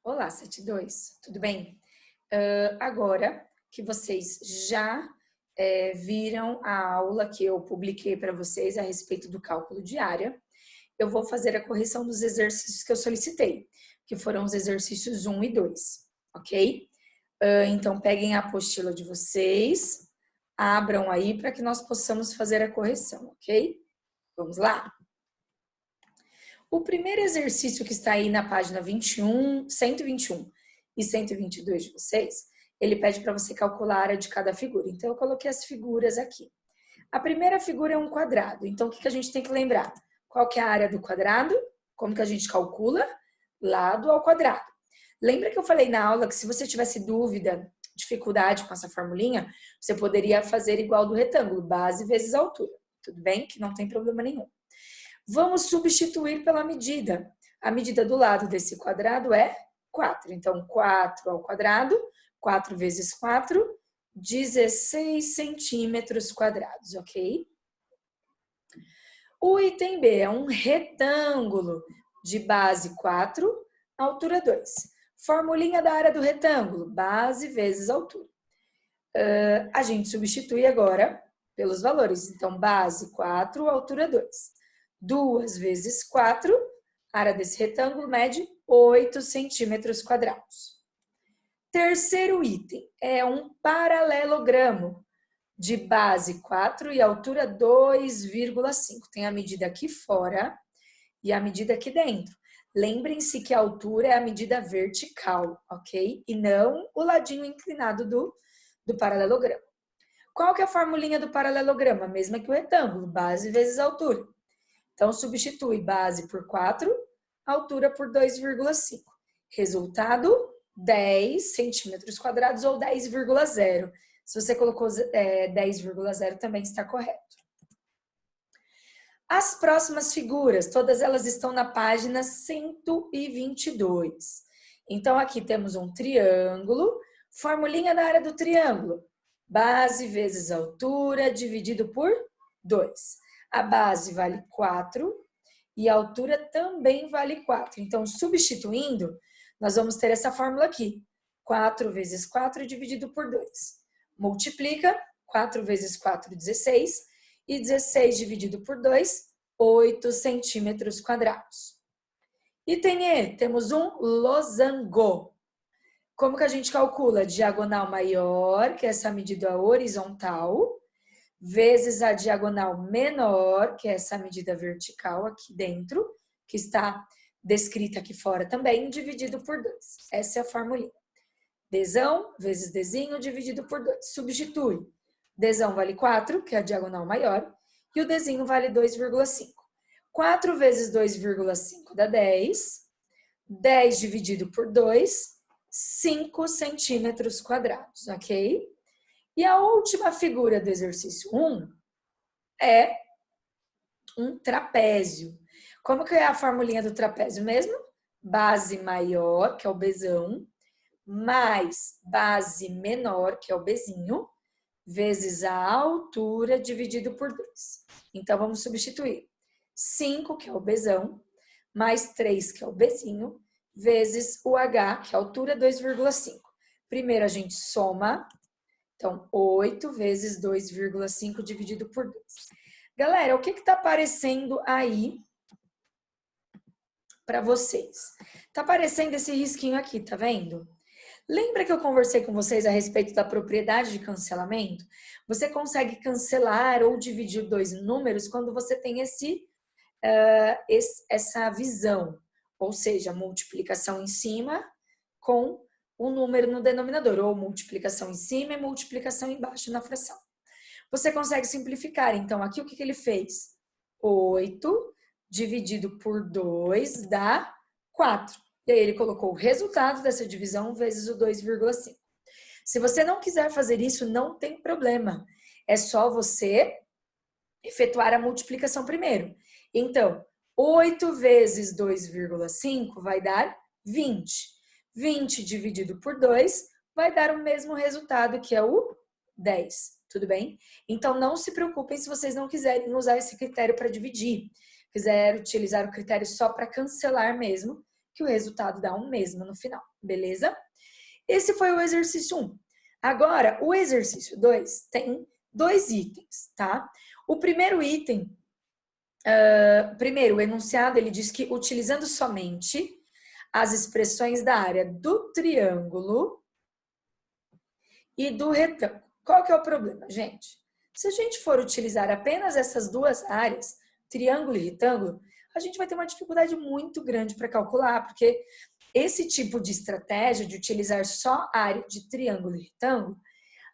Olá, 72, tudo bem? Agora que vocês já viram a aula que eu publiquei para vocês a respeito do cálculo de área, eu vou fazer a correção dos exercícios que eu solicitei, que foram os exercícios 1 e 2, ok? Então, peguem a apostila de vocês, abram aí para que nós possamos fazer a correção, ok? Vamos lá? O primeiro exercício que está aí na página 121 e 122 de vocês, ele pede para você calcular a área de cada figura. Então, eu coloquei as figuras aqui. A primeira figura é um quadrado. Então, o que a gente tem que lembrar? Qual que é a área do quadrado? Como que a gente calcula? Lado ao quadrado. Lembra que eu falei na aula que se você tivesse dúvida, dificuldade com essa formulinha, você poderia fazer igual do retângulo, base vezes altura. Tudo bem? Que não tem problema nenhum. Vamos substituir pela medida. A medida do lado desse quadrado é 4. Então, 4 ao quadrado, 4 vezes 4, 16 centímetros quadrados, ok? O item B é um retângulo de base 4, altura 2. Formulinha da área do retângulo, base vezes altura. A gente substitui agora pelos valores. Então, base 4, altura 2. 2 vezes 4, a área desse retângulo mede 8 centímetros quadrados. Terceiro item é um paralelogramo de base 4 e altura 2,5. Tem a medida aqui fora e a medida aqui dentro. Lembrem-se que a altura é a medida vertical, ok? E não o ladinho inclinado do paralelogramo. Qual que é a formulinha do paralelogramo? A mesma que o retângulo, base vezes altura. Então, substitui base por 4, altura por 2,5. Resultado, 10 centímetros quadrados ou 10,0. Se você colocou 10,0, também está correto. As próximas figuras, todas elas estão na página 122. Então, aqui temos um triângulo, formulinha da área do triângulo. Base vezes altura dividido por 2. A base vale 4 e a altura também vale 4. Então, substituindo, nós vamos ter essa fórmula aqui. 4 vezes 4 dividido por 2. Multiplica, 4 vezes 4, 16. E 16 dividido por 2, 8 centímetros quadrados. Item E, temos um losango. Como que a gente calcula? Diagonal maior, que é essa medida horizontal, vezes a diagonal menor, que é essa medida vertical aqui dentro, que está descrita aqui fora também, dividido por 2. Essa é a formulinha. Dzão vezes Dzinho dividido por 2. Substitui. Dzão vale 4, que é a diagonal maior, e o Dzinho vale 2,5. 4 vezes 2,5 dá 10. 10 dividido por 2, 5 centímetros quadrados, ok? E a última figura do exercício 1 é um trapézio. Como que é a formulinha do trapézio mesmo? Base maior, que é o Bzão, mais base menor, que é o Bzinho, vezes a altura dividido por 2. Então, vamos substituir. 5, que é o Bzão, mais 3, que é o Bzinho, vezes o H, que é a altura, 2,5. Primeiro, a gente soma. Então, 8 vezes 2,5 dividido por 2. Galera, o que está aparecendo aí para vocês? Está aparecendo esse risquinho aqui, tá vendo? Lembra que eu conversei com vocês a respeito da propriedade de cancelamento? Você consegue cancelar ou dividir dois números quando você tem essa visão, ou seja, multiplicação em cima com um número no denominador, ou multiplicação em cima e multiplicação embaixo na fração. Você consegue simplificar. Então, aqui o que ele fez? 8 dividido por 2 dá 4. E aí ele colocou o resultado dessa divisão vezes o 2,5. Se você não quiser fazer isso, não tem problema. É só você efetuar a multiplicação primeiro. Então, 8 vezes 2,5 vai dar 20. 20 dividido por 2 vai dar o mesmo resultado, que é o 10. Tudo bem? Então, não se preocupem se vocês não quiserem usar esse critério para dividir. Quiser utilizar o critério só para cancelar mesmo, que o resultado dá um mesmo no final, beleza? Esse foi o exercício 1. Agora, o exercício 2 tem 2 itens, tá? O primeiro item, o enunciado, ele diz que utilizando somente as expressões da área do triângulo e do retângulo. Qual que é o problema, gente? Se a gente for utilizar apenas essas duas áreas, triângulo e retângulo, a gente vai ter uma dificuldade muito grande para calcular, porque esse tipo de estratégia de utilizar só a área de triângulo e retângulo,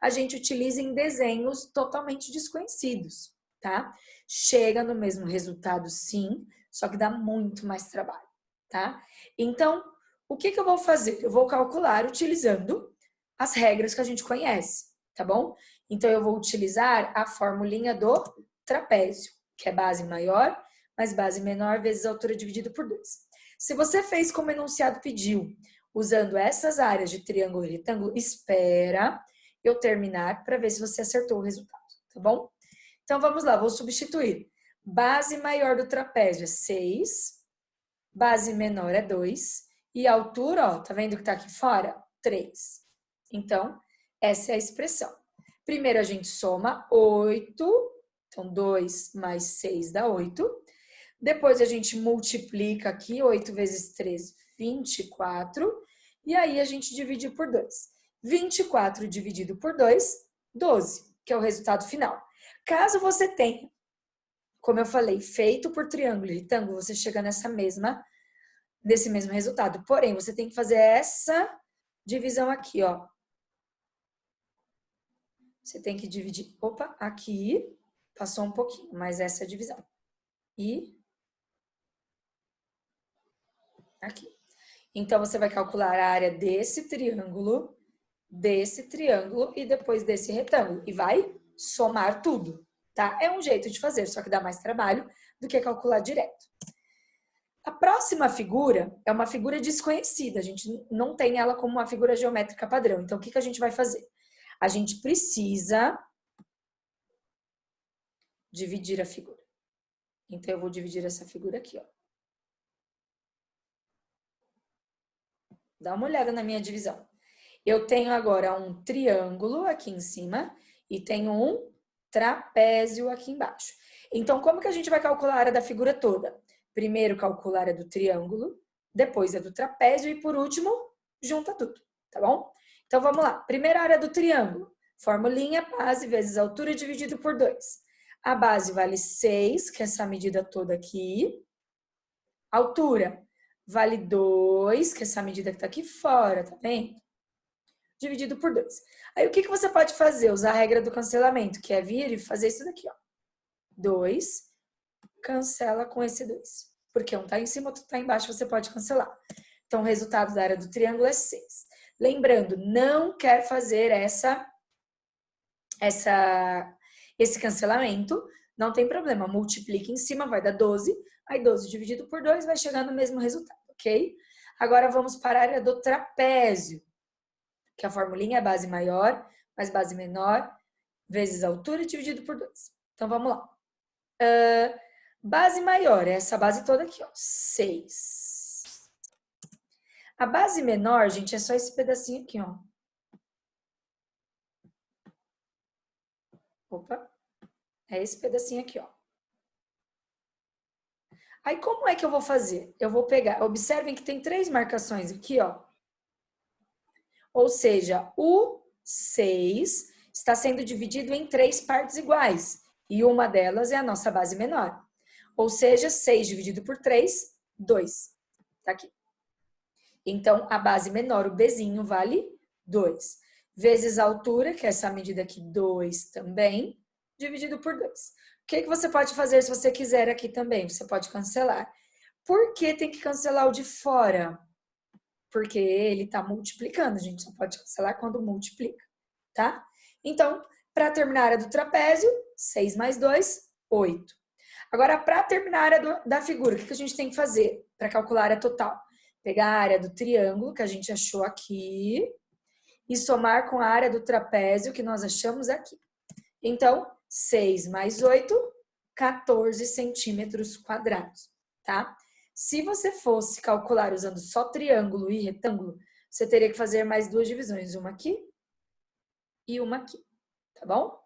a gente utiliza em desenhos totalmente desconhecidos, tá? Chega no mesmo resultado, sim, só que dá muito mais trabalho, tá? Então, o que eu vou fazer? Eu vou calcular utilizando as regras que a gente conhece, tá bom? Então, eu vou utilizar a formulinha do trapézio, que é base maior mais base menor vezes altura dividido por 2. Se você fez como o enunciado pediu, usando essas áreas de triângulo e retângulo, espera eu terminar para ver se você acertou o resultado, tá bom? Então, vamos lá, vou substituir. Base maior do trapézio é 6, base menor é 2, e a altura, ó, tá vendo que tá aqui fora? 3. Então, essa é a expressão. Primeiro, a gente soma 8, então 2 mais 6 dá 8. Depois, a gente multiplica aqui, 8 vezes 3, 24. E aí, a gente divide por 2. 24 dividido por 2, 12, que é o resultado final. Caso você tenha, como eu falei, feito por triângulo e retângulo, você chega nesse mesmo resultado. Porém, você tem que fazer essa divisão aqui, ó. Você tem que dividir, opa, aqui, passou um pouquinho, mas essa é a divisão. E aqui. Então, você vai calcular a área desse triângulo e depois desse retângulo. E vai somar tudo, tá? É um jeito de fazer, só que dá mais trabalho do que calcular direto. A próxima figura é uma figura desconhecida. A gente não tem ela como uma figura geométrica padrão. Então, o que a gente vai fazer? A gente precisa dividir a figura. Então, eu vou dividir essa figura aqui, ó. Dá uma olhada na minha divisão. Eu tenho agora um triângulo aqui em cima e tenho um trapézio aqui embaixo. Então, como que a gente vai calcular a área da figura toda? Primeiro, calcula a área do triângulo, depois a do trapézio e, por último, junta tudo, tá bom? Então, vamos lá. Primeira área do triângulo. Formulinha, base vezes altura dividido por 2. A base vale 6, que é essa medida toda aqui. Altura vale 2, que é essa medida que tá aqui fora, tá vendo? Dividido por 2. Aí, o que você pode fazer? Usar a regra do cancelamento, que é vir e fazer isso daqui, ó. 2, cancela com esse 2. Porque um tá em cima, outro tá embaixo, você pode cancelar. Então, o resultado da área do triângulo é 6. Lembrando, não quer fazer esse cancelamento, não tem problema. Multiplica em cima, vai dar 12. Aí, 12 dividido por 2 vai chegar no mesmo resultado, ok? Agora, vamos para a área do trapézio, que a formulinha é base maior mais base menor vezes altura dividido por 2. Então, vamos lá. Base maior é essa base toda aqui, ó, 6. A base menor, gente, é só esse pedacinho aqui, ó. Opa, é esse pedacinho aqui, ó. Aí, como é que eu vou fazer? Eu vou pegar, observem que tem 3 marcações aqui, ó. Ou seja, o 6 está sendo dividido em 3 partes iguais. E uma delas é a nossa base menor. Ou seja, 6 dividido por 3, 2. Tá aqui. Então, a base menor, o Bzinho, vale 2. Vezes a altura, que é essa medida aqui, 2 também, dividido por 2. O que você pode fazer se você quiser aqui também? Você pode cancelar. Por que tem que cancelar o de fora? Porque ele está multiplicando. A gente só pode cancelar quando multiplica, tá? Então, para terminar a área do trapézio, 6 mais 2, 8. Agora, para terminar a área da figura, o que a gente tem que fazer para calcular a área total? Pegar a área do triângulo, que a gente achou aqui, e somar com a área do trapézio, que nós achamos aqui. Então, 6 mais 8, 14 centímetros quadrados, tá? Se você fosse calcular usando só triângulo e retângulo, você teria que fazer mais 2 divisões, uma aqui e uma aqui, tá bom?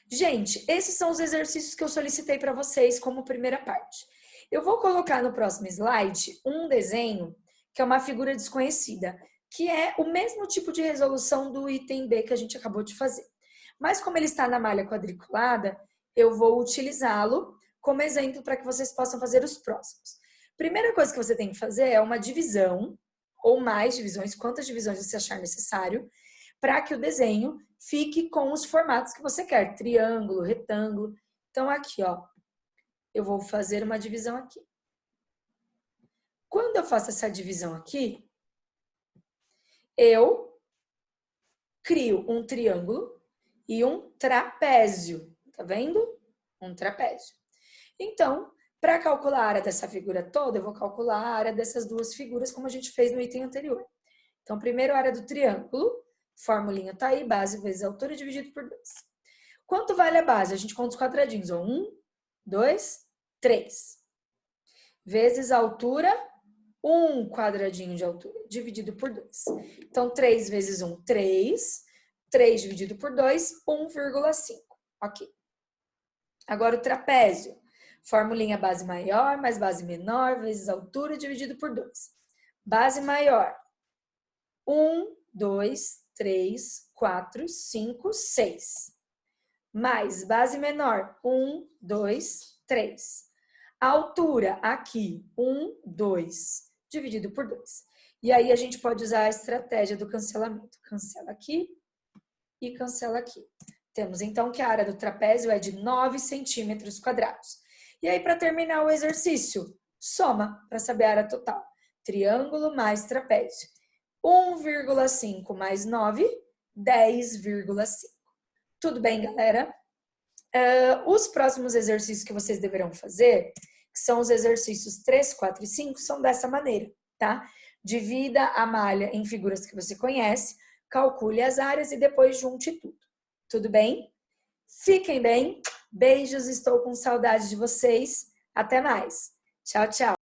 Gente, esses são os exercícios que eu solicitei para vocês como primeira parte. Eu vou colocar no próximo slide um desenho que é uma figura desconhecida, que é o mesmo tipo de resolução do item B que a gente acabou de fazer. Mas como ele está na malha quadriculada, eu vou utilizá-lo como exemplo para que vocês possam fazer os próximos. Primeira coisa que você tem que fazer é uma divisão, ou mais divisões, quantas divisões você achar necessário, para que o desenho fique com os formatos que você quer, triângulo, retângulo. Então, aqui, ó, eu vou fazer uma divisão aqui. Quando eu faço essa divisão aqui, eu crio um triângulo e um trapézio, tá vendo? Um trapézio. Então, para calcular a área dessa figura toda, eu vou calcular a área dessas duas figuras, como a gente fez no item anterior. Então, primeiro a área do triângulo, formulinha tá aí, base vezes altura dividido por 2. Quanto vale a base? A gente conta os quadradinhos, ó. 1, 2, 3. Vezes a altura, 1 quadradinho de altura, dividido por 2. Então, 3 vezes 1, 3. 3 dividido por 2, 1,5. Ok. Agora o trapézio. Formulinha base maior mais base menor vezes altura dividido por 2. Base maior. 1, 2, 3, 4, 5, 6. Mais base menor. 1, 2, 3. Altura aqui. 1, 2. Dividido por 2. E aí a gente pode usar a estratégia do cancelamento. Cancela aqui e cancela aqui. Temos então que a área do trapézio é de 9 centímetros quadrados. E aí, para terminar o exercício, soma para saber a área total. Triângulo mais trapézio. 1,5 mais 9, 10,5. Tudo bem, galera? Os próximos exercícios que vocês deverão fazer, que são os exercícios 3, 4 e 5, são dessa maneira, tá? Divida a malha em figuras que você conhece, calcule as áreas e depois junte tudo. Tudo bem? Fiquem bem. Beijos, estou com saudade de vocês. Até mais. Tchau, tchau.